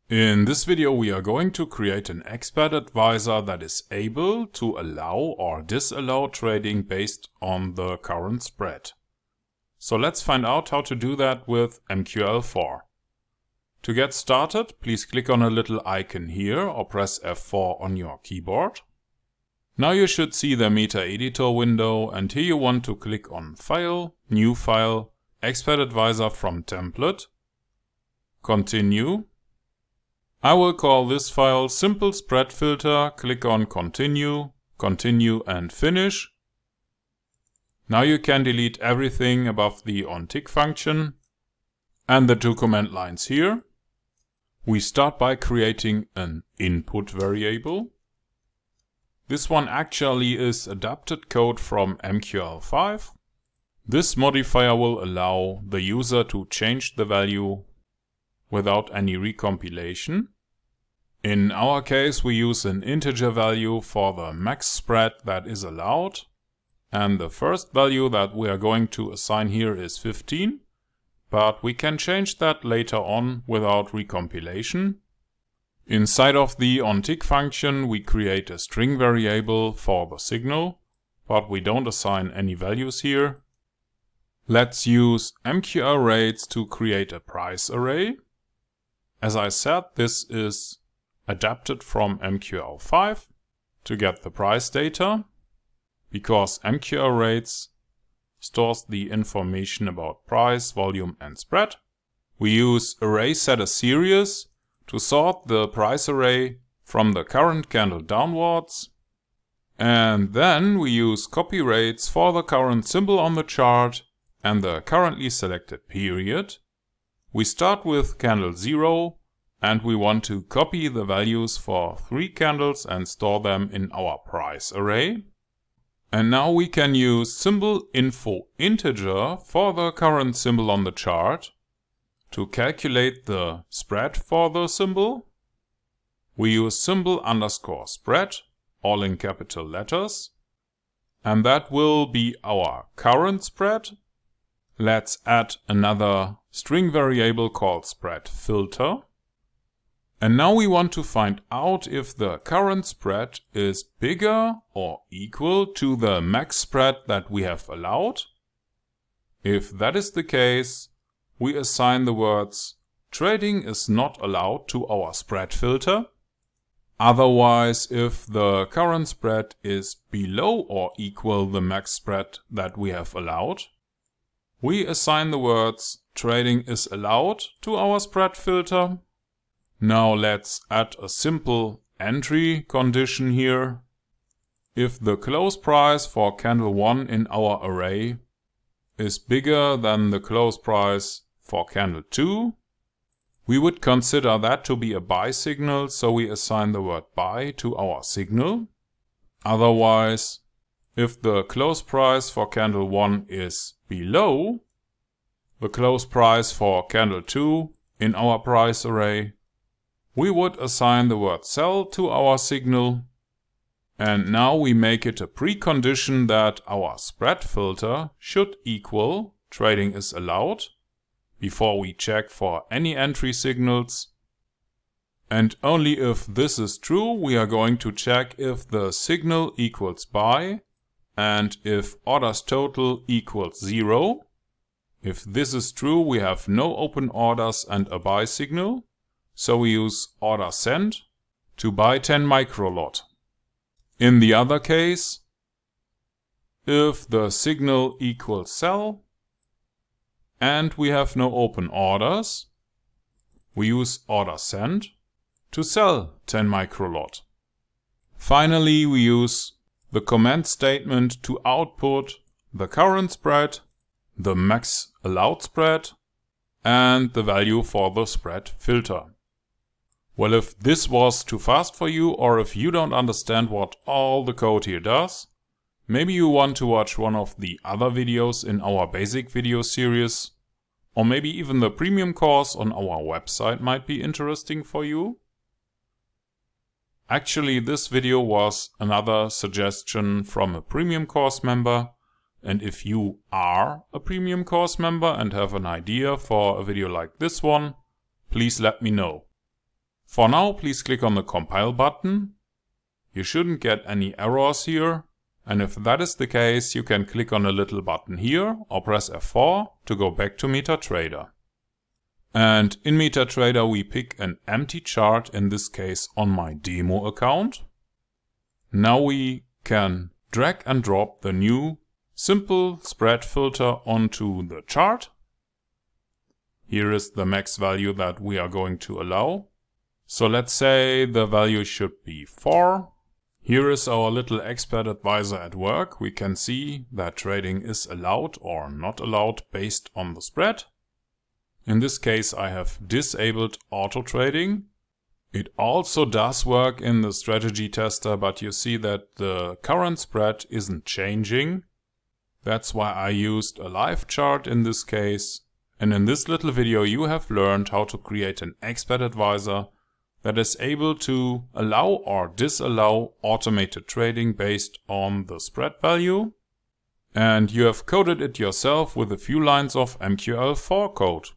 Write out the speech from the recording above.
In this video we are going to create an expert advisor that is able to allow or disallow trading based on the current spread. So let's find out how to do that with MQL4. To get started, please click on a little icon here or press F4 on your keyboard. Now you should see the MetaEditor window, and here you want to click on File, New File, Expert Advisor from Template, Continue. I will call this file Simple Spread Filter, click on Continue, Continue and Finish. Now you can delete everything above the onTick function and the two command lines here. We start by creating an input variable. This one actually is adapted code from MQL5. This modifier will allow the user to change the value without any recompilation. In our case, we use an integer value for the max spread that is allowed. And the first value that we are going to assign here is 15. But we can change that later on without recompilation. Inside of the onTick function, we create a string variable for the signal, but we don't assign any values here. Let's use MQLRates to create a price array. As I said, this is adapted from MQL5 to get the price data, because MQLRates stores the information about price, volume and spread. We use ArraySetASeries to sort the price array from the current candle downwards. And then we use copyRates for the current symbol on the chart and the currently selected period. We start with candle 0 and we want to copy the values for 3 candles and store them in our price array. And now we can use symbol info integer for the current symbol on the chart to calculate the spread for the symbol. We use symbol underscore spread, all in capital letters. And that will be our current spread. Let's add another string variable called spread filter. And now we want to find out if the current spread is bigger or equal to the max spread that we have allowed. If that is the case, we assign the words trading is not allowed to our spread filter. Otherwise, if the current spread is below or equal the max spread that we have allowed, we assign the words trading is allowed to our spread filter. Now let's add a simple entry condition here. If the close price for candle 1 in our array is bigger than the close price for candle 2, we would consider that to be a buy signal, so we assign the word buy to our signal. Otherwise, if the close price for candle 1 is below the close price for candle 2 in our price array, we would assign the word sell to our signal. And now we make it a precondition that our spread filter should equal trading is allowed before we check for any entry signals. And only if this is true, we are going to check if the signal equals buy and if orders total equals 0. If this is true, we have no open orders and a buy signal. So we use order send to buy 10 microlot. In the other case, if the signal equals sell and we have no open orders, we use order send to sell 10 microlot. Finally, we use the command statement to output the current spread, the max allowed spread, and the value for the spread filter. Well, if this was too fast for you, or if you don't understand what all the code here does, maybe you want to watch one of the other videos in our basic video series, or maybe even the premium course on our website might be interesting for you. Actually, this video was another suggestion from a premium course member, and if you are a premium course member and have an idea for a video like this one, please let me know. For now, please click on the compile button. You shouldn't get any errors here. And if that is the case, you can click on a little button here or press F4 to go back to MetaTrader. And in MetaTrader we pick an empty chart, in this case on my demo account. Now we can drag and drop the new simple spread filter onto the chart. Here is the max value that we are going to allow. So let's say the value should be 4. Here is our little expert advisor at work. We can see that trading is allowed or not allowed based on the spread. In this case I have disabled auto trading. It also does work in the strategy tester, but you see that the current spread isn't changing. That's why I used a live chart in this case. And in this little video you have learned how to create an expert advisor that is able to allow or disallow automated trading based on the spread value. And you have coded it yourself with a few lines of MQL4 code.